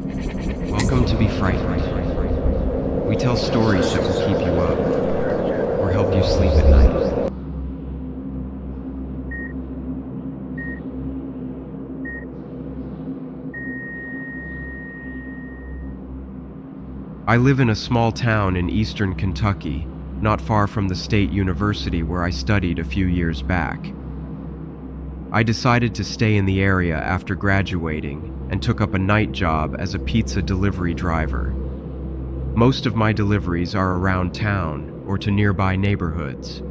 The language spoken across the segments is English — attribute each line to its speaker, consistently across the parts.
Speaker 1: Welcome to BeFrightened. We tell stories that will keep you up or help you sleep at night. I live in a small town in eastern Kentucky, not far from the state university where I studied a few years back. I decided to stay in the area after graduating and took up a night job as a pizza delivery driver. Most of my deliveries are around town or to nearby neighborhoods,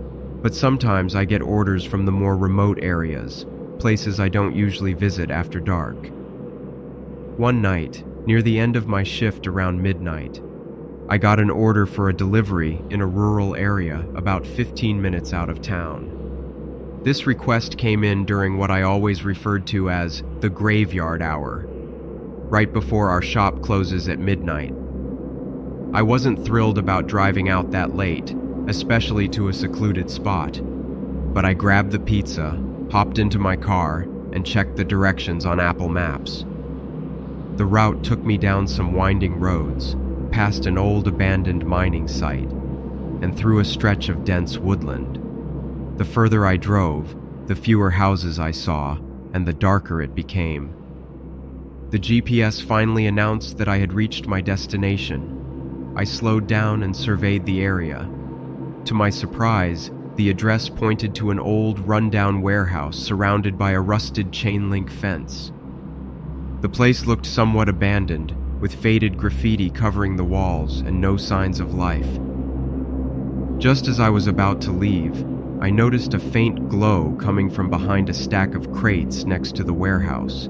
Speaker 1: but sometimes I get orders from the more remote areas, places I don't usually visit after dark. One night, near the end of my shift around midnight, I got an order for a delivery in a rural area about 15 minutes out of town. This request came in during what I always referred to as the graveyard hour, right before our shop closes at midnight. I wasn't thrilled about driving out that late, especially to a secluded spot, but I grabbed the pizza, hopped into my car, and checked the directions on Apple Maps. The route took me down some winding roads, past an old abandoned mining site, and through a stretch of dense woodland. The further I drove, the fewer houses I saw, and the darker it became. The GPS finally announced that I had reached my destination. I slowed down and surveyed the area. To my surprise, the address pointed to an old, rundown warehouse surrounded by a rusted chain-link fence. The place looked somewhat abandoned, with faded graffiti covering the walls and no signs of life. Just as I was about to leave, I noticed a faint glow coming from behind a stack of crates next to the warehouse.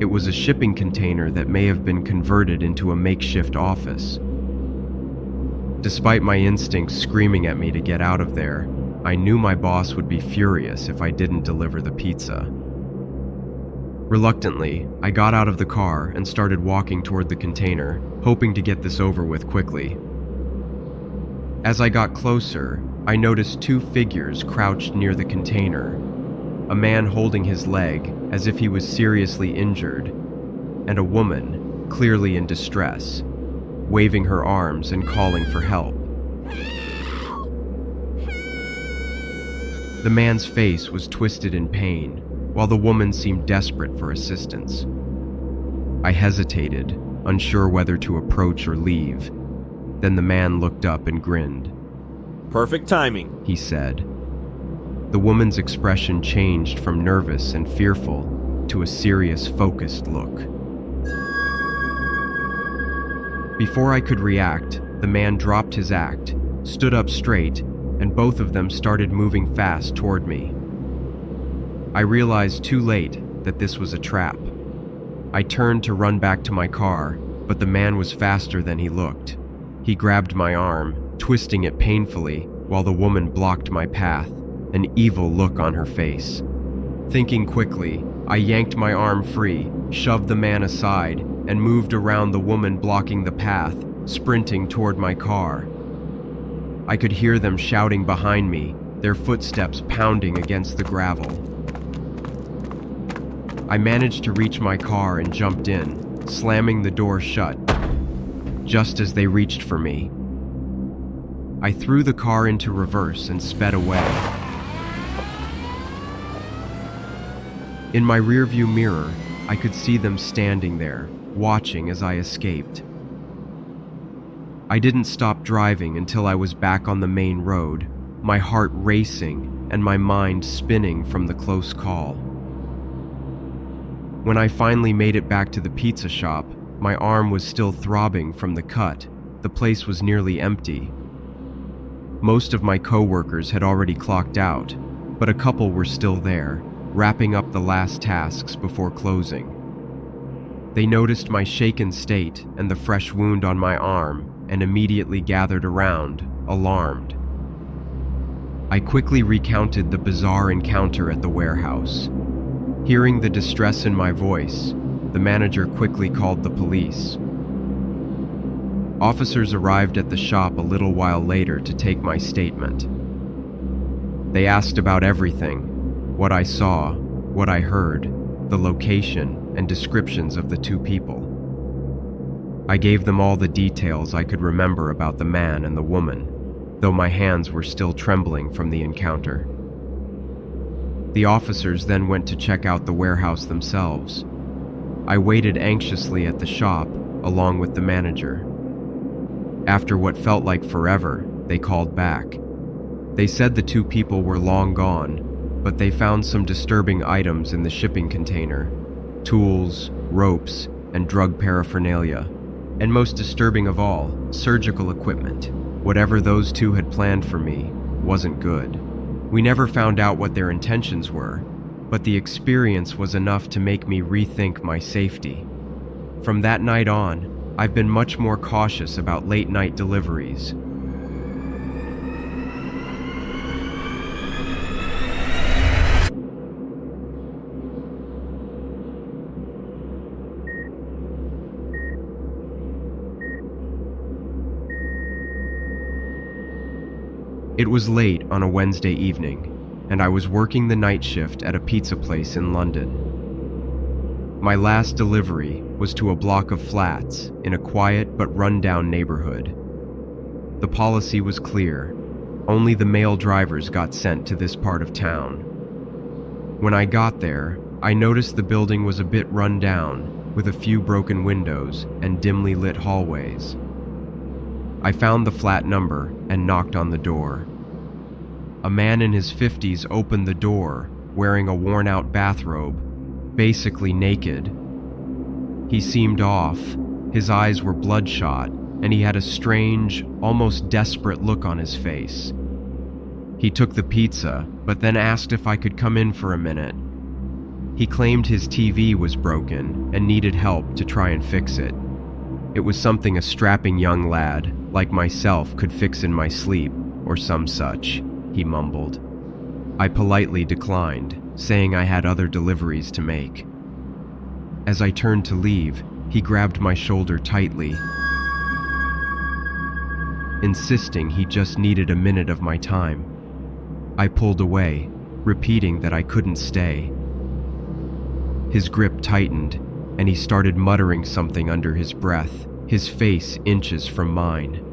Speaker 1: It was a shipping container that may have been converted into a makeshift office. Despite my instincts screaming at me to get out of there, I knew my boss would be furious if I didn't deliver the pizza. Reluctantly, I got out of the car and started walking toward the container, hoping to get this over with quickly. As I got closer, I noticed two figures crouched near the container, a man holding his leg as if he was seriously injured, and a woman, clearly in distress, waving her arms and calling for help. The man's face was twisted in pain, while the woman seemed desperate for assistance. I hesitated, unsure whether to approach or leave. Then the man looked up and grinned.
Speaker 2: "Perfect timing,"
Speaker 1: he said. The woman's expression changed from nervous and fearful to a serious, focused look. Before I could react, the man dropped his act, stood up straight, and both of them started moving fast toward me. I realized too late that this was a trap. I turned to run back to my car, but the man was faster than he looked. He grabbed my arm, twisting it painfully, while the woman blocked my path, an evil look on her face. Thinking quickly, I yanked my arm free, shoved the man aside, and moved around the woman blocking the path, sprinting toward my car. I could hear them shouting behind me, their footsteps pounding against the gravel. I managed to reach my car and jumped in, slamming the door shut, just as they reached for me. I threw the car into reverse and sped away. In my rearview mirror, I could see them standing there, watching as I escaped. I didn't stop driving until I was back on the main road, my heart racing and my mind spinning from the close call. When I finally made it back to the pizza shop, my arm was still throbbing from the cut. The place was nearly empty. Most of my coworkers had already clocked out, but a couple were still there, wrapping up the last tasks before closing. They noticed my shaken state and the fresh wound on my arm and immediately gathered around, alarmed. I quickly recounted the bizarre encounter at the warehouse. Hearing the distress in my voice, the manager quickly called the police. Officers arrived at the shop a little while later to take my statement. They asked about everything: what I saw, what I heard, the location, and descriptions of the two people. I gave them all the details I could remember about the man and the woman, though my hands were still trembling from the encounter. The officers then went to check out the warehouse themselves. I waited anxiously at the shop, along with the manager. After what felt like forever, they called back. They said the two people were long gone, but they found some disturbing items in the shipping container: tools, ropes, and drug paraphernalia. And most disturbing of all, surgical equipment. Whatever those two had planned for me wasn't good. We never found out what their intentions were, but the experience was enough to make me rethink my safety. From that night on, I've been much more cautious about late-night deliveries. It was late on a Wednesday evening, and I was working the night shift at a pizza place in London. My last delivery was to a block of flats in a quiet but run-down neighborhood. The policy was clear: only the male drivers got sent to this part of town. When I got there, I noticed the building was a bit run down, with a few broken windows and dimly lit hallways. I found the flat number and knocked on the door. A man in his 50s opened the door, wearing a worn-out bathrobe, basically naked. He seemed off, his eyes were bloodshot, and he had a strange, almost desperate look on his face. He took the pizza, but then asked if I could come in for a minute. He claimed his TV was broken and needed help to try and fix it. It was something a strapping young lad, like myself, could fix in my sleep, or some such, he mumbled. I politely declined, saying I had other deliveries to make. As I turned to leave, he grabbed my shoulder tightly, insisting he just needed a minute of my time. I pulled away, repeating that I couldn't stay. His grip tightened, and he started muttering something under his breath, his face inches from mine.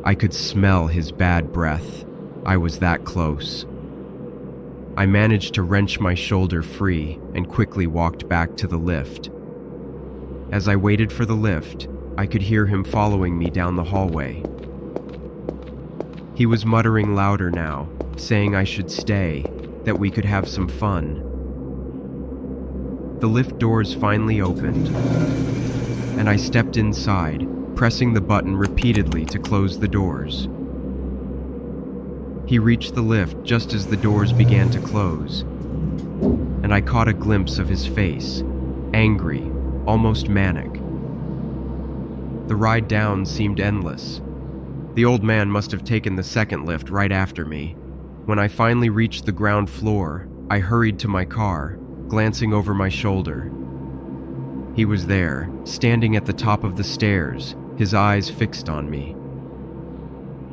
Speaker 1: I could smell his bad breath. I was that close. I managed to wrench my shoulder free and quickly walked back to the lift. As I waited for the lift, I could hear him following me down the hallway. He was muttering louder now, saying I should stay, that we could have some fun. The lift doors finally opened, and I stepped inside, pressing the button repeatedly to close the doors. He reached the lift just as the doors began to close, and I caught a glimpse of his face, angry, almost manic. The ride down seemed endless. The old man must have taken the second lift right after me. When I finally reached the ground floor, I hurried to my car, glancing over my shoulder. He was there, standing at the top of the stairs, his eyes fixed on me.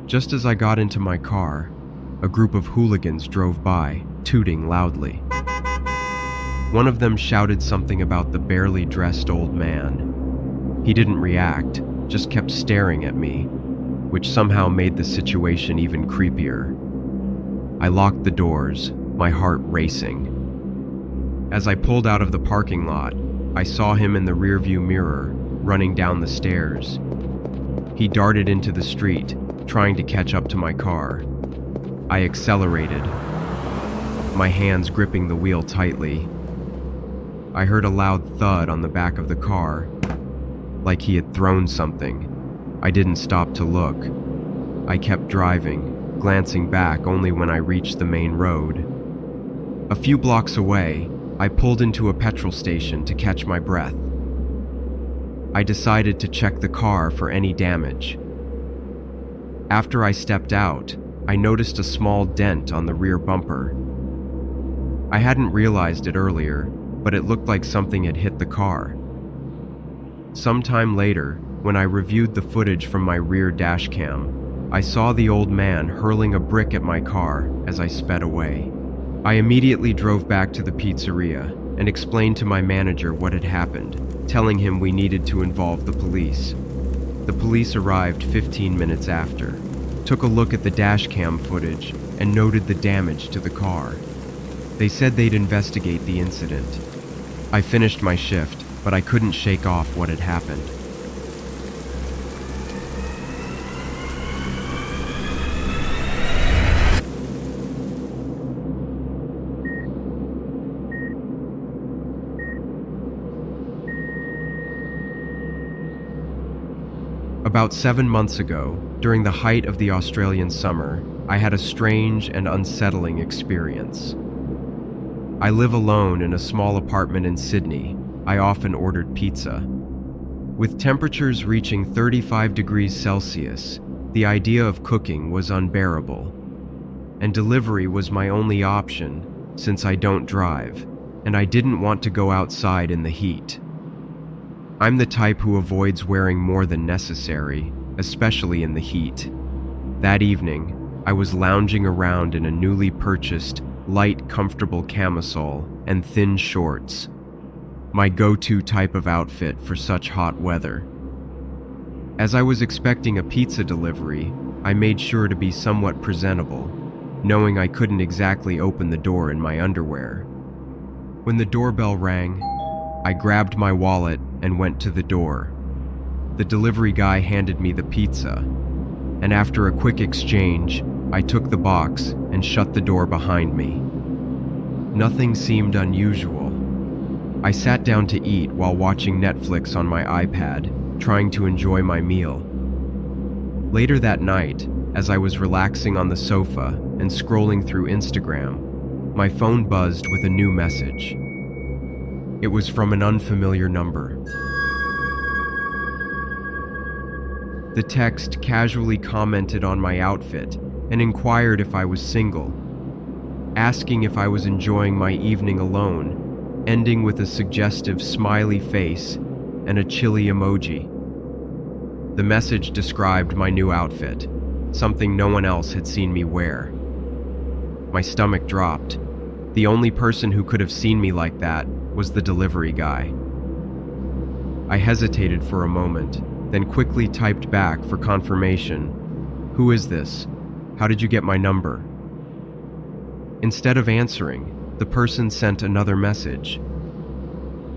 Speaker 1: Just as I got into my car, a group of hooligans drove by, tooting loudly. One of them shouted something about the barely dressed old man. He didn't react, just kept staring at me, which somehow made the situation even creepier. I locked the doors, my heart racing. As I pulled out of the parking lot, I saw him in the rearview mirror, running down the stairs. He darted into the street, trying to catch up to my car. I accelerated, my hands gripping the wheel tightly. I heard a loud thud on the back of the car, like he had thrown something. I didn't stop to look. I kept driving, glancing back only when I reached the main road. A few blocks away, I pulled into a petrol station to catch my breath. I decided to check the car for any damage. After I stepped out, I noticed a small dent on the rear bumper. I hadn't realized it earlier, but it looked like something had hit the car. Sometime later, when I reviewed the footage from my rear dash cam, I saw the old man hurling a brick at my car as I sped away. I immediately drove back to the pizzeria and explained to my manager what had happened, telling him we needed to involve the police. The police arrived 15 minutes after, took a look at the dash cam footage, and noted the damage to the car. They said they'd investigate the incident. I finished my shift, but I couldn't shake off what had happened. About 7 months ago, during the height of the Australian summer, I had a strange and unsettling experience. I live alone in a small apartment in Sydney. I often ordered pizza. With temperatures reaching 35 degrees Celsius, the idea of cooking was unbearable. And delivery was my only option since I don't drive, and I didn't want to go outside in the heat. I'm the type who avoids wearing more than necessary, especially in the heat. That evening, I was lounging around in a newly purchased, light, comfortable camisole and thin shorts, my go-to type of outfit for such hot weather. As I was expecting a pizza delivery, I made sure to be somewhat presentable, knowing I couldn't exactly open the door in my underwear. When the doorbell rang, I grabbed my wallet and went to the door. The delivery guy handed me the pizza, and after a quick exchange, I took the box and shut the door behind me. Nothing seemed unusual. I sat down to eat while watching Netflix on my iPad, trying to enjoy my meal. Later that night, as I was relaxing on the sofa and scrolling through Instagram, my phone buzzed with a new message. It was from an unfamiliar number. The text casually commented on my outfit and inquired if I was single, asking if I was enjoying my evening alone, ending with a suggestive smiley face and a chilly emoji. The message described my new outfit, something no one else had seen me wear. My stomach dropped. The only person who could have seen me like that was the delivery guy. I hesitated for a moment, then quickly typed back for confirmation. "Who is this? How did you get my number?" Instead of answering, the person sent another message.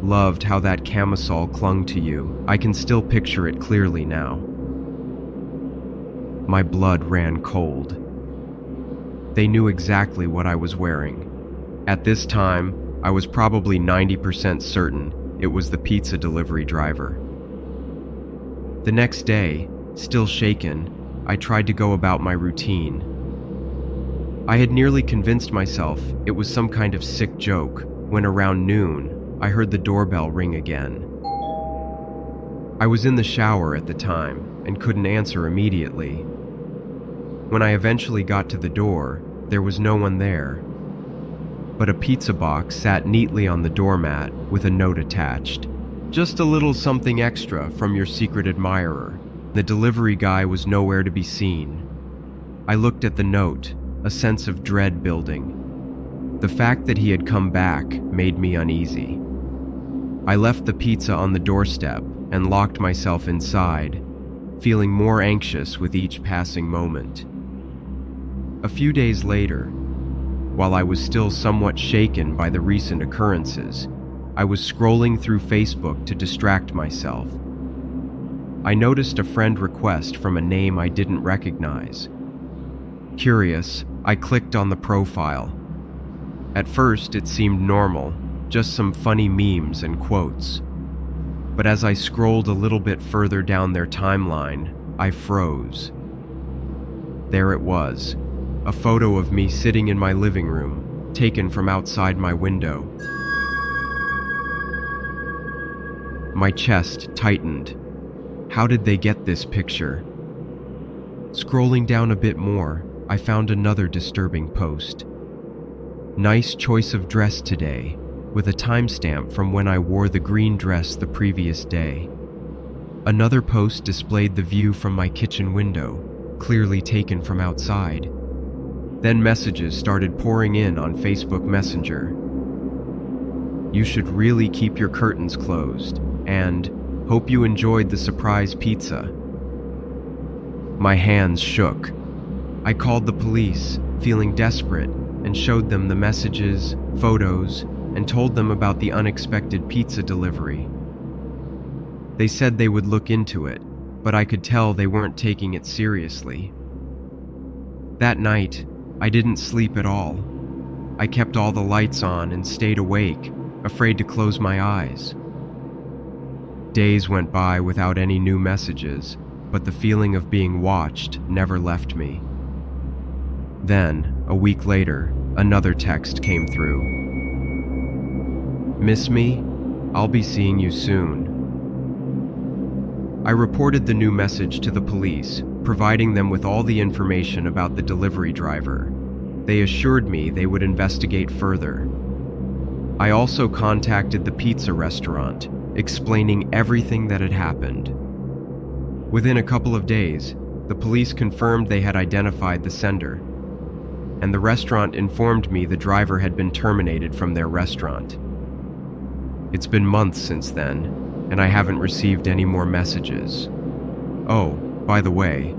Speaker 1: "Loved how that camisole clung to you. I can still picture it clearly now." My blood ran cold. They knew exactly what I was wearing. At this time, I was probably 90% certain it was the pizza delivery driver. The next day, still shaken, I tried to go about my routine. I had nearly convinced myself it was some kind of sick joke when around noon, I heard the doorbell ring again. I was in the shower at the time and couldn't answer immediately. When I eventually got to the door, there was no one there. But a pizza box sat neatly on the doormat with a note attached. "Just a little something extra from your secret admirer." The delivery guy was nowhere to be seen. I looked at the note, a sense of dread building. The fact that he had come back made me uneasy. I left the pizza on the doorstep and locked myself inside, feeling more anxious with each passing moment. A few days later, while I was still somewhat shaken by the recent occurrences, I was scrolling through Facebook to distract myself. I noticed a friend request from a name I didn't recognize. Curious, I clicked on the profile. At first, it seemed normal, just some funny memes and quotes. But as I scrolled a little bit further down their timeline, I froze. There it was, a photo of me sitting in my living room, taken from outside my window. My chest tightened. How did they get this picture? Scrolling down a bit more, I found another disturbing post. "Nice choice of dress today," with a timestamp from when I wore the green dress the previous day. Another post displayed the view from my kitchen window, clearly taken from outside. Then messages started pouring in on Facebook Messenger. You should really keep your curtains closed, and hope you enjoyed the surprise pizza." My hands shook. I called the police, feeling desperate, and showed them the messages, photos, and told them about the unexpected pizza delivery. They said they would look into it, but I could tell they weren't taking it seriously. That night, I didn't sleep at all. I kept all the lights on and stayed awake, afraid to close my eyes. Days went by without any new messages, but the feeling of being watched never left me. Then, a week later, another text came through. "Miss me? I'll be seeing you soon." I reported the new message to the police, providing them with all the information about the delivery driver. They assured me they would investigate further. I also contacted the pizza restaurant, explaining everything that had happened. Within a couple of days, the police confirmed they had identified the sender, and the restaurant informed me the driver had been terminated from their restaurant. It's been months since then, and I haven't received any more messages. Oh, by the way,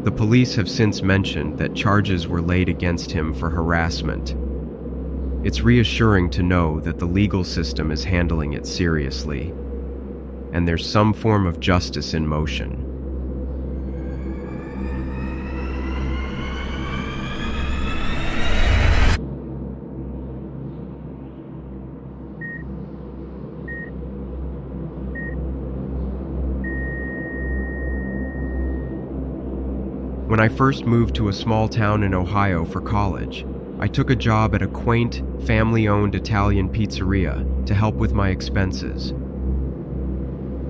Speaker 1: the police have since mentioned that charges were laid against him for harassment. It's reassuring to know that the legal system is handling it seriously, and there's some form of justice in motion. When I first moved to a small town in Ohio for college, I took a job at a quaint, family-owned Italian pizzeria to help with my expenses.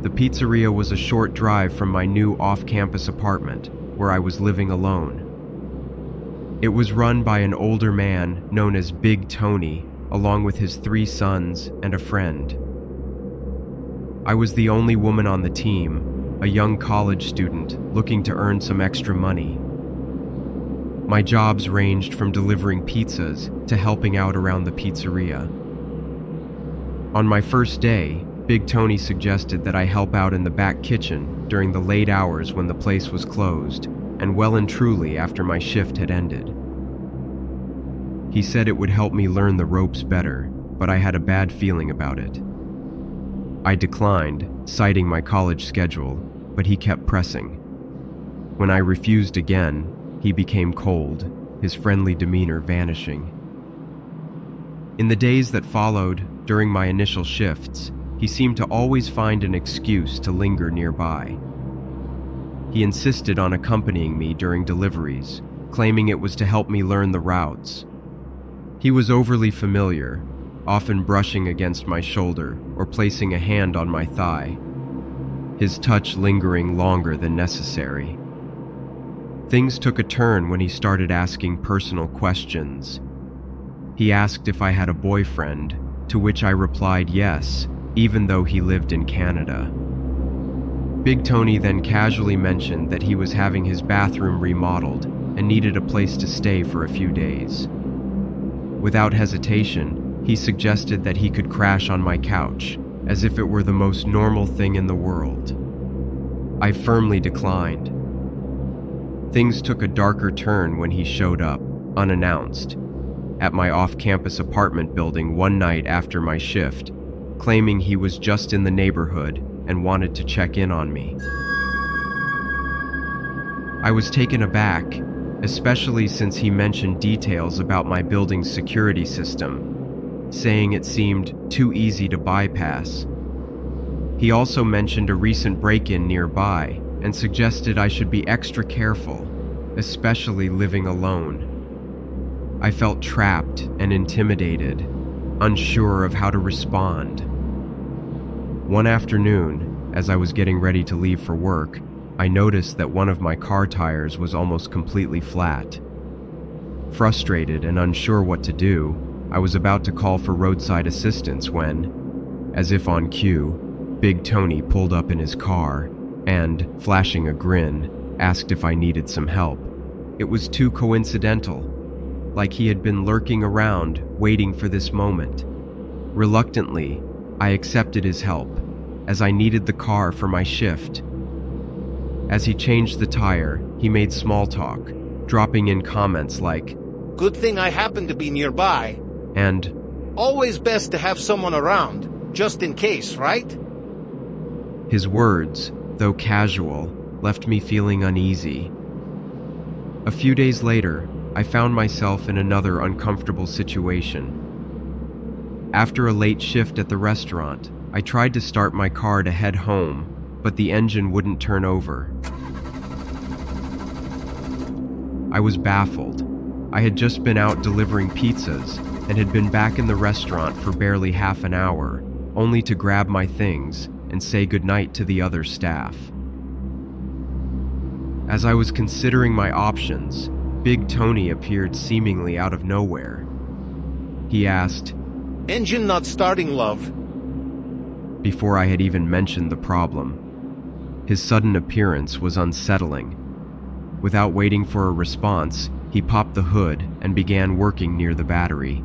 Speaker 1: The pizzeria was a short drive from my new off-campus apartment, where I was living alone. It was run by an older man known as Big Tony, along with his 3 sons and a friend. I was the only woman on the team, a young college student looking to earn some extra money. My jobs ranged from delivering pizzas to helping out around the pizzeria. On my first day, Big Tony suggested that I help out in the back kitchen during the late hours when the place was closed, and well and truly after my shift had ended. He said it would help me learn the ropes better, but I had a bad feeling about it. I declined, citing my college schedule, but he kept pressing. When I refused again, he became cold, his friendly demeanor vanishing. In the days that followed, during my initial shifts, he seemed to always find an excuse to linger nearby. He insisted on accompanying me during deliveries, claiming it was to help me learn the routes. He was overly familiar, often brushing against my shoulder or placing a hand on my thigh, his touch lingering longer than necessary. Things took a turn when he started asking personal questions. He asked if I had a boyfriend, to which I replied yes, even though he lived in Canada. Big Tony then casually mentioned that he was having his bathroom remodeled and needed a place to stay for a few days. Without hesitation, he suggested that he could crash on my couch, as if it were the most normal thing in the world. I firmly declined. Things took a darker turn when he showed up, unannounced, at my off-campus apartment building one night after my shift, claiming he was just in the neighborhood and wanted to check in on me. I was taken aback, especially since he mentioned details about my building's security system, saying it seemed too easy to bypass. He also mentioned a recent break-in nearby and suggested I should be extra careful, especially living alone. I felt trapped and intimidated, unsure of how to respond. One afternoon, as I was getting ready to leave for work, I noticed that one of my car tires was almost completely flat. Frustrated and unsure what to do, I was about to call for roadside assistance when, as if on cue, Big Tony pulled up in his car and, flashing a grin, asked if I needed some help. It was too coincidental, like he had been lurking around, waiting for this moment. Reluctantly, I accepted his help, as I needed the car for my shift. As he changed the tire, he made small talk, dropping in comments like,
Speaker 3: "Good thing I happen to be nearby.
Speaker 1: and
Speaker 3: Always best to have someone around, just in case, right?"
Speaker 1: his words, though casual, left me feeling uneasy. A few days later, I found myself in another uncomfortable situation. After a late shift at the restaurant, I tried to start my car to head home, but the engine wouldn't turn over. I was baffled. I had just been out delivering pizzas and had been back in the restaurant for barely half an hour, only to grab my things and say goodnight to the other staff. As I was considering my options, Big Tony appeared seemingly out of nowhere. He asked,
Speaker 3: "Engine not starting, love."
Speaker 1: before I had even mentioned the problem. His sudden appearance was unsettling. Without waiting for a response, he popped the hood and began working near the battery.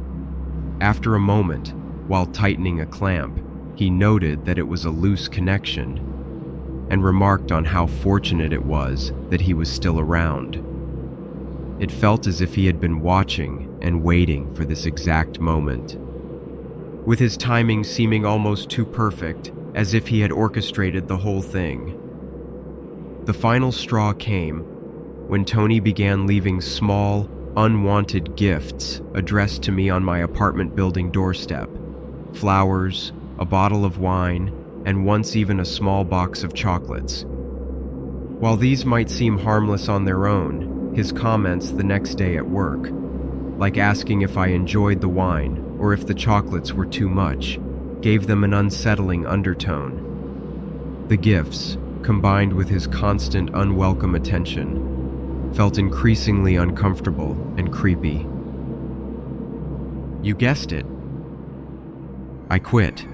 Speaker 1: After a moment, while tightening a clamp, he noted that it was a loose connection and remarked on how fortunate it was that he was still around. It felt as if he had been watching and waiting for this exact moment, with his timing seeming almost too perfect, as if he had orchestrated the whole thing. The final straw came when Tony began leaving small, unwanted gifts addressed to me on my apartment building doorstep. Flowers, a bottle of wine, and once even a small box of chocolates. While these might seem harmless on their own, his comments the next day at work, like asking if I enjoyed the wine or if the chocolates were too much, gave them an unsettling undertone. The gifts, combined with his constant unwelcome attention, felt increasingly uncomfortable and creepy. You guessed it. I quit.